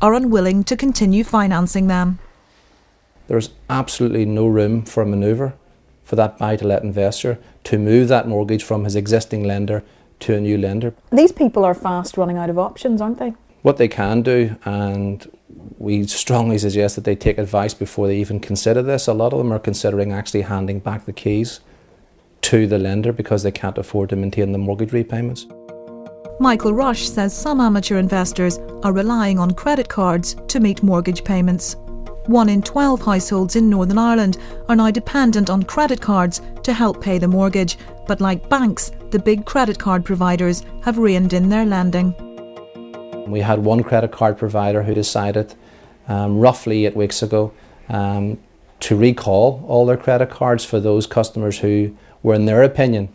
are unwilling to continue financing them. There's absolutely no room for manoeuvre for that buy-to-let investor to move that mortgage from his existing lender to a new lender. These people are fast running out of options, aren't they? What they can do, and we strongly suggest that they take advice before they even consider this. A lot of them are considering actually handing back the keys to the lender because they can't afford to maintain the mortgage repayments. Michael Rush says some amateur investors are relying on credit cards to meet mortgage payments. 1 in 12 households in Northern Ireland are now dependent on credit cards to help pay the mortgage, but like banks, the big credit card providers have reined in their lending. We had one credit card provider who decided roughly 8 weeks ago to recall all their credit cards for those customers who were, in their opinion,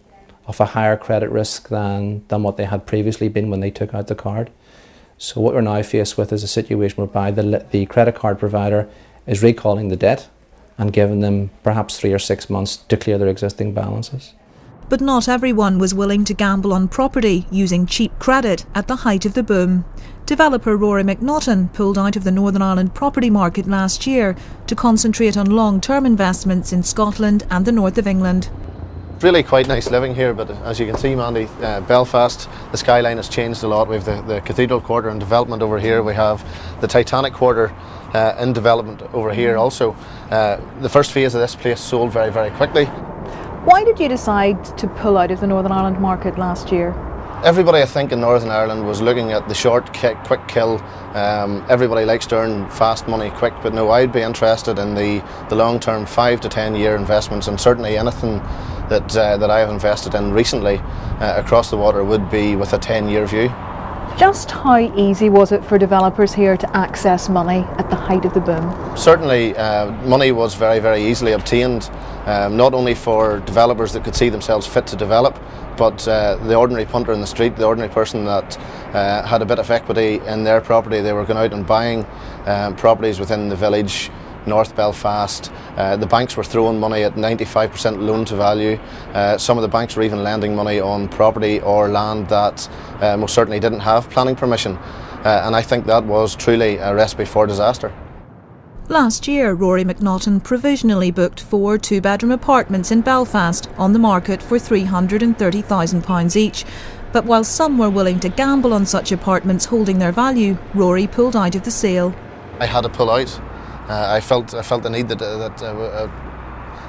of a higher credit risk than what they had previously been when they took out the card. So what we're now faced with is a situation whereby the credit card provider is recalling the debt and giving them perhaps 3 or 6 months to clear their existing balances. But not everyone was willing to gamble on property using cheap credit at the height of the boom. Developer Rory McNaughton pulled out of the Northern Ireland property market last year to concentrate on long-term investments in Scotland and the north of England. It's really quite nice living here, but as you can see, Mandy, Belfast, the skyline has changed a lot. We have the Cathedral Quarter in development over here. We have the Titanic Quarter in development over here also. The first phase of this place sold very, very quickly. Why did you decide to pull out of the Northern Ireland market last year? Everybody, I think, in Northern Ireland was looking at the short, quick kill. Everybody likes to earn fast money quick, but no, I'd be interested in the long-term 5 to 10 year investments, and certainly anything that I have invested in recently across the water would be with a 10-year view. Just how easy was it for developers here to access money at the height of the boom? Certainly, money was very, very easily obtained, not only for developers that could see themselves fit to develop, but the ordinary punter in the street, the ordinary person that had a bit of equity in their property. They were going out and buying properties within the village, North Belfast. The banks were throwing money at 95% loan to value. Some of the banks were even lending money on property or land that most certainly didn't have planning permission. And I think that was truly a recipe for disaster. Last year, Rory McNaughton provisionally booked 4 two-bedroom apartments in Belfast on the market for £330,000 each. But while some were willing to gamble on such apartments holding their value, Rory pulled out of the sale. I had to pull out. I felt the need that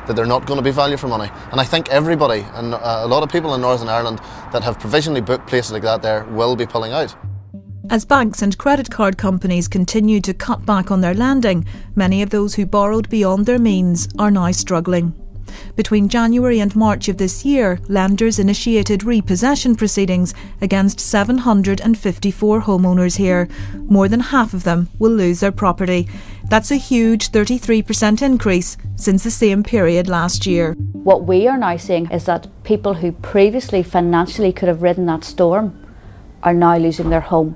they're not going to be value for money. And I think everybody, and a lot of people in Northern Ireland that have provisionally booked places like that there will be pulling out. As banks and credit card companies continue to cut back on their lending, many of those who borrowed beyond their means are now struggling. Between January and March of this year, lenders initiated repossession proceedings against 754 homeowners here. More than half of them will lose their property. That's a huge 33% increase since the same period last year. What we are now seeing is that people who previously financially could have ridden that storm are now losing their home.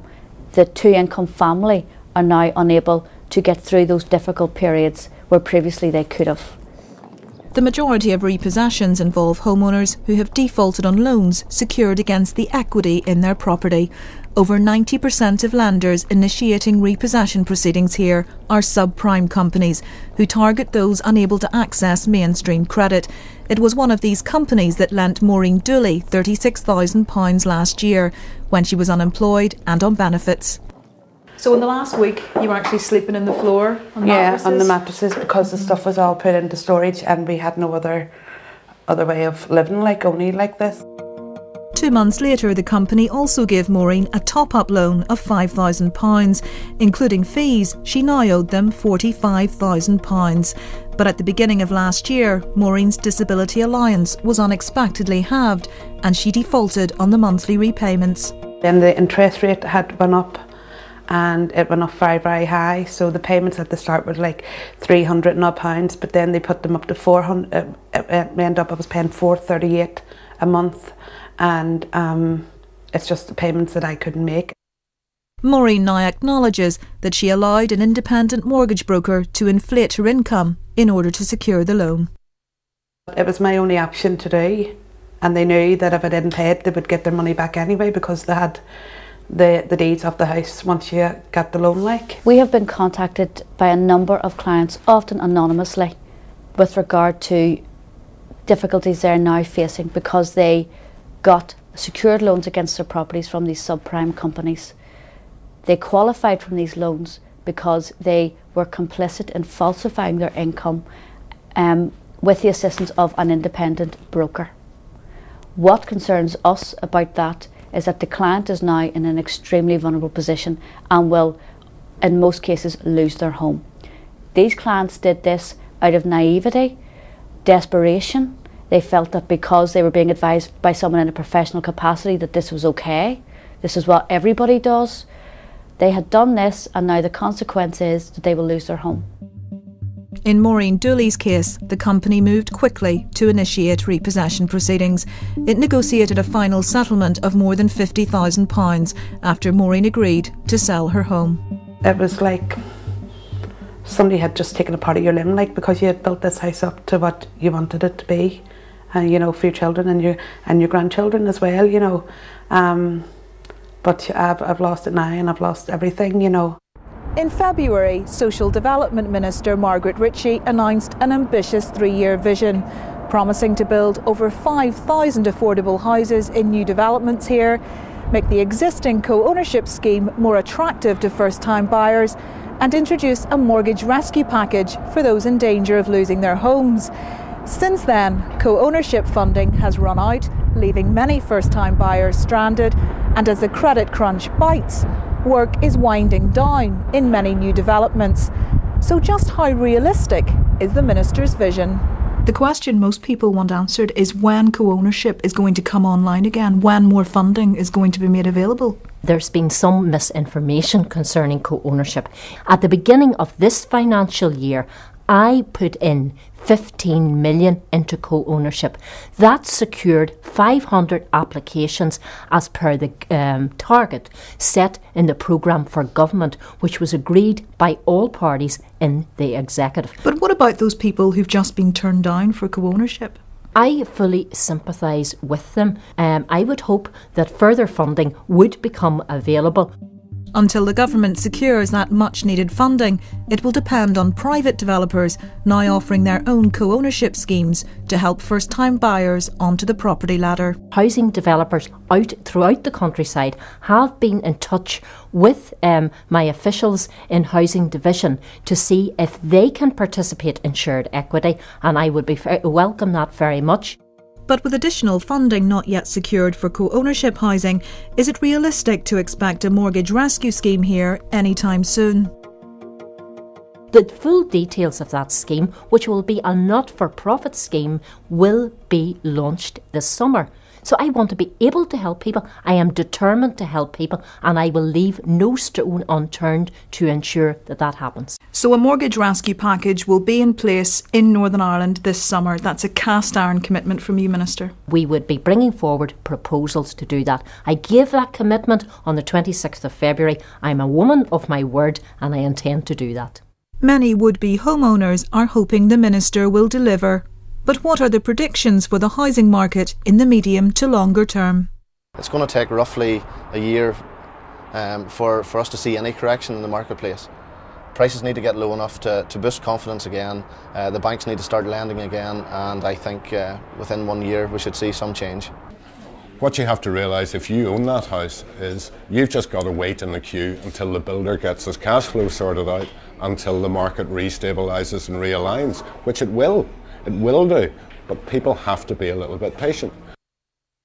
The two-income family are now unable to get through those difficult periods where previously they could have. The majority of repossessions involve homeowners who have defaulted on loans secured against the equity in their property. Over 90% of lenders initiating repossession proceedings here are subprime companies who target those unable to access mainstream credit. It was one of these companies that lent Maureen Dooley £36,000 last year when she was unemployed and on benefits. So in the last week, you were actually sleeping on the floor? On the mattresses, because the stuff was all put into storage and we had no other way of living, only like this. 2 months later, the company also gave Maureen a top-up loan of £5,000. Including fees, she now owed them £45,000. But at the beginning of last year, Maureen's disability allowance was unexpectedly halved and she defaulted on the monthly repayments. Then the interest rate had gone up, and it went up very, very high. So the payments at the start were like £300 and odd pounds, but then they put them up to 400. I was paying £438 a month, and it's just the payments that I couldn't make. Maureen now acknowledges that she allowed an independent mortgage broker to inflate her income in order to secure the loan. It was my only option to do, and they knew that if I didn't pay it, they would get their money back anyway, because they had the deeds of the house once you get the loan. Like, we have been contacted by a number of clients, often anonymously, with regard to difficulties they're now facing because they got secured loans against their properties from these subprime companies. They qualified from these loans because they were complicit in falsifying their income with the assistance of an independent broker. What concerns us about that is that the client is now in an extremely vulnerable position and will, in most cases, lose their home. These clients did this out of naivety, desperation. They felt that because they were being advised by someone in a professional capacity that this was okay, this is what everybody does. They had done this, and now the consequence is that they will lose their home. In Maureen Dooley's case, the company moved quickly to initiate repossession proceedings. It negotiated a final settlement of more than £50,000 after Maureen agreed to sell her home. it was like somebody had just taken a part of your limb, like, because you had built this house up to what you wanted it to be, and you know, for your children and your grandchildren as well, you know. But I've lost it now, and I've lost everything, you know. In February, Social Development Minister Margaret Ritchie announced an ambitious 3-year vision, promising to build over 5,000 affordable houses in new developments here, make the existing co-ownership scheme more attractive to first-time buyers, and introduce a mortgage rescue package for those in danger of losing their homes. Since then, co-ownership funding has run out, leaving many first-time buyers stranded, and as the credit crunch bites, work is winding down in many new developments. So just how realistic is the Minister's vision? The question most people want answered is when co-ownership is going to come online again, when more funding is going to be made available. There's been some misinformation concerning co-ownership. At the beginning of this financial year, I put in 15 million into co-ownership. That secured 500 applications as per the target set in the programme for government, which was agreed by all parties in the executive. But what about those people who've just been turned down for co-ownership? I fully sympathise with them. I would hope that further funding would become available. Until the government secures that much-needed funding, it will depend on private developers now offering their own co-ownership schemes to help first-time buyers onto the property ladder. Housing developers out throughout the countryside have been in touch with my officials in Housing Division to see if they can participate in shared equity, and I would welcome that very much. But with additional funding not yet secured for co-ownership housing, is it realistic to expect a mortgage rescue scheme here anytime soon? The full details of that scheme, which will be a not-for-profit scheme, will be launched this summer. So I want to be able to help people. I am determined to help people, and I will leave no stone unturned to ensure that that happens. So a mortgage rescue package will be in place in Northern Ireland this summer. That's a cast iron commitment from you, Minister. We would be bringing forward proposals to do that. I gave that commitment on the 26th of February. I'm a woman of my word, and I intend to do that. Many would-be homeowners are hoping the Minister will deliver. But what are the predictions for the housing market in the medium to longer term? It's going to take roughly a year for us to see any correction in the marketplace. Prices need to get low enough to boost confidence again. The banks need to start lending again, and I think within 1 year we should see some change. What you have to realise if you own that house is you've just got to wait in the queue until the builder gets his cash flow sorted out, until the market restabilises and realigns, which it will. It will do, but people have to be a little bit patient.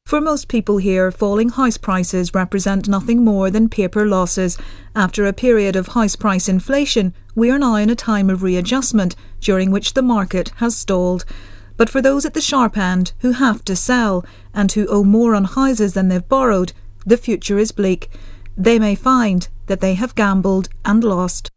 For most people here, falling house prices represent nothing more than paper losses. After a period of house price inflation, we are now in a time of readjustment during which the market has stalled. But for those at the sharp end who have to sell and who owe more on houses than they've borrowed, the future is bleak. They may find that they have gambled and lost.